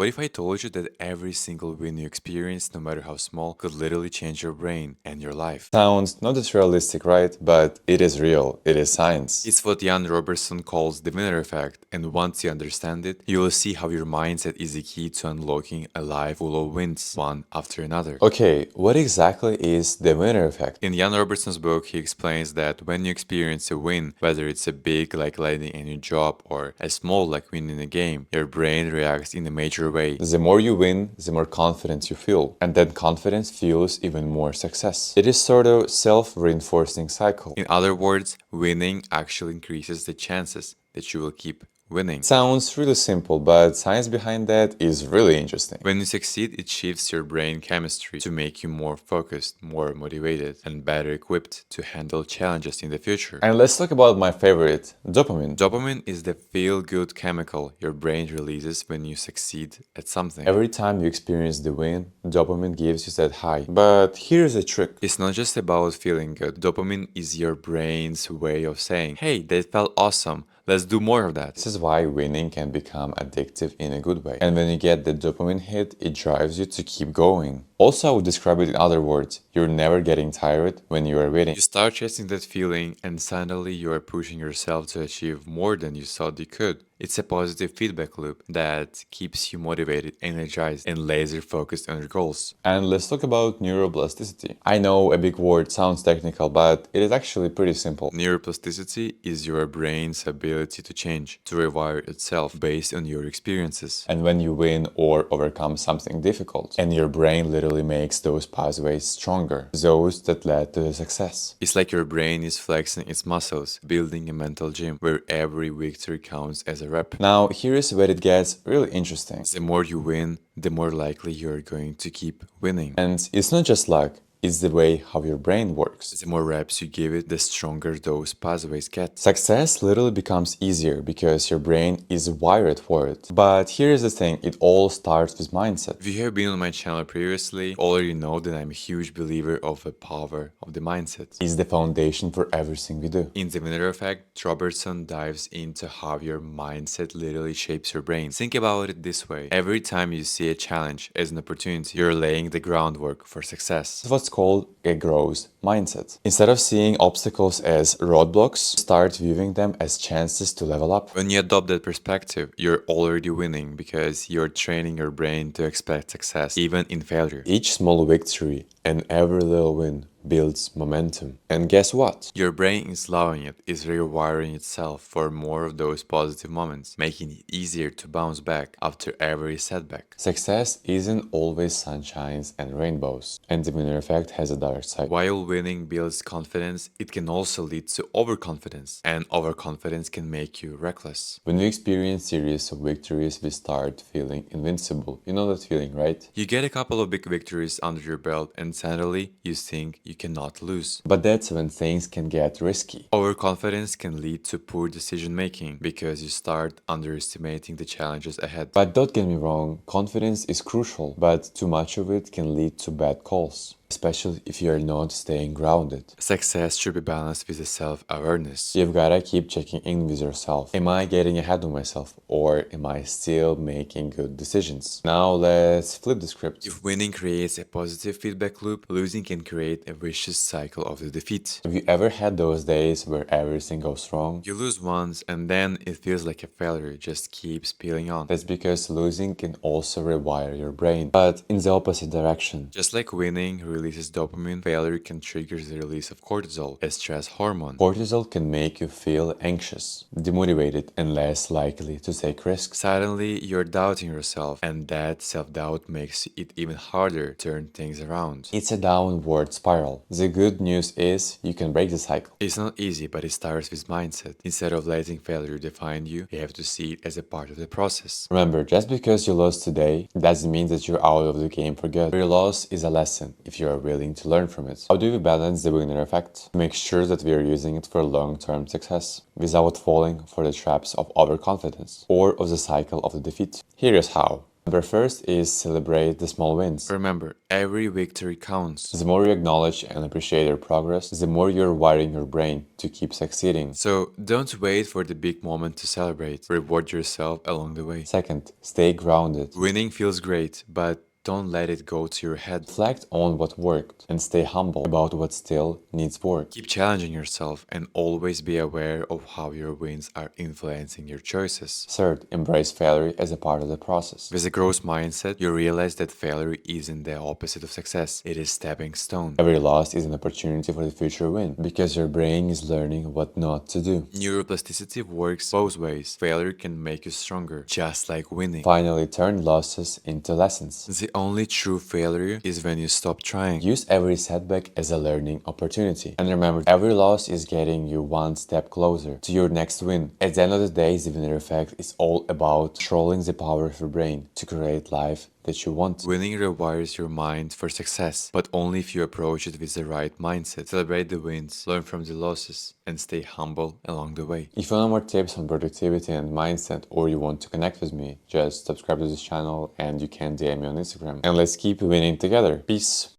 What if I told you that every single win you experience, no matter how small, could literally change your brain and your life? Sounds not as realistic, right? But it is real. It is science. It's what Ian Robertson calls the winner effect, and once you understand it, you will see how your mindset is the key to unlocking a life full of wins, one after another. Okay, what exactly is the winner effect? In Ian Robertson's book, he explains that when you experience a win, whether it's a big like landing a new job or a small like winning a game, your brain reacts in a major way. The more you win, the more confidence you feel, and then confidence fuels even more success. It is sort of self-reinforcing cycle. In other words, winning actually increases the chances that you will keep winning. Sounds really simple, but science behind that is really interesting. When you succeed, it shifts your brain chemistry to make you more focused, more motivated, and better equipped to handle challenges in the future. And let's talk about my favorite, dopamine. Dopamine is the feel-good chemical your brain releases when you succeed at something. Every time you experience the win, dopamine gives you that high. But here's a trick. It's not just about feeling good. Dopamine is your brain's way of saying, hey, that felt awesome. Let's do more of that. This is why winning can become addictive in a good way. And when you get the dopamine hit, it drives you to keep going. Also, I would describe it in other words. You're never getting tired when you are winning. You start chasing that feeling and suddenly you are pushing yourself to achieve more than you thought you could. It's a positive feedback loop that keeps you motivated, energized, and laser focused on your goals. And let's talk about neuroplasticity. I know a big word sounds technical, but it is actually pretty simple. Neuroplasticity is your brain's ability to change, to rewire itself based on your experiences. And when you win or overcome something difficult, and your brain literally makes those pathways stronger, those that led to the success. It's like your brain is flexing its muscles, building a mental gym where every victory counts as a rep. Now, here is where it gets really interesting. The more you win, the more likely you're going to keep winning. And it's not just luck. It's the way how your brain works. The more reps you give it, the stronger those pathways get. Success literally becomes easier because your brain is wired for it. But here's the thing, it all starts with mindset. If you have been on my channel previously, you already know that I'm a huge believer of the power of the mindset. It's the foundation for everything we do. In the winner effect, Robertson dives into how your mindset literally shapes your brain. Think about it this way. Every time you see a challenge as an opportunity, you're laying the groundwork for success. It's what's called a growth mindset. Instead of seeing obstacles as roadblocks, start viewing them as chances to level up. When you adopt that perspective, you're already winning because you're training your brain to expect success, even in failure. Each small victory and every little win builds momentum. And guess what? Your brain is loving it, is rewiring itself for more of those positive moments, making it easier to bounce back after every setback. Success isn't always sunshines and rainbows, and the winner effect has a dark side. While winning builds confidence, it can also lead to overconfidence, and overconfidence can make you reckless. When we experience series of victories, we start feeling invincible. You know that feeling, right? You get a couple of big victories under your belt and suddenly you think you cannot lose. But that's when things can get risky. Overconfidence can lead to poor decision making because you start underestimating the challenges ahead. But don't get me wrong, confidence is crucial, but too much of it can lead to bad calls, especially if you are not staying grounded. Success should be balanced with a self-awareness. You've gotta keep checking in with yourself. Am I getting ahead of myself, or am I still making good decisions? Now let's flip the script. If winning creates a positive feedback loop, losing can create a vicious cycle of the defeat. Have you ever had those days where everything goes wrong? You lose once and then it feels like a failure just keeps peeling on. That's because losing can also rewire your brain, but in the opposite direction. Just like winning releases dopamine, failure can trigger the release of cortisol, a stress hormone. Cortisol can make you feel anxious, demotivated, and less likely to take risks. Suddenly, you're doubting yourself, and that self-doubt makes it even harder to turn things around. It's a downward spiral. The good news is you can break the cycle. It's not easy, but it starts with mindset. Instead of letting failure define you, you have to see it as a part of the process. Remember, just because you lost today doesn't mean that you're out of the game for good. Every loss is a lesson if you are willing to learn from it. How do we balance the winner effect? Make sure that we are using it for long-term success without falling for the traps of overconfidence or of the cycle of the defeat. Here is how. Number first is celebrate the small wins. Remember, every victory counts. The more you acknowledge and appreciate your progress, the more you're wiring your brain to keep succeeding. So don't wait for the big moment to celebrate. Reward yourself along the way. Second, stay grounded. Winning feels great, but don't let it go to your head. Reflect on what worked and stay humble about what still needs work. Keep challenging yourself and always be aware of how your wins are influencing your choices. Third, embrace failure as a part of the process. With a growth mindset, you realize that failure isn't the opposite of success, it is stepping stone. Every loss is an opportunity for the future win because your brain is learning what not to do. Neuroplasticity works both ways. Failure can make you stronger, just like winning. Finally, turn losses into lessons. The only true failure is when you stop trying. Use every setback as a learning opportunity. And remember, every loss is getting you one step closer to your next win. At the end of the day, the winner effect is all about controlling the power of your brain to create life that you want. Winning rewires your mind for success, but only if you approach it with the right mindset. Celebrate the wins, learn from the losses, and stay humble along the way. If you want more tips on productivity and mindset, or you want to connect with me, just subscribe to this channel and you can DM me on Instagram. And let's keep winning together. Peace.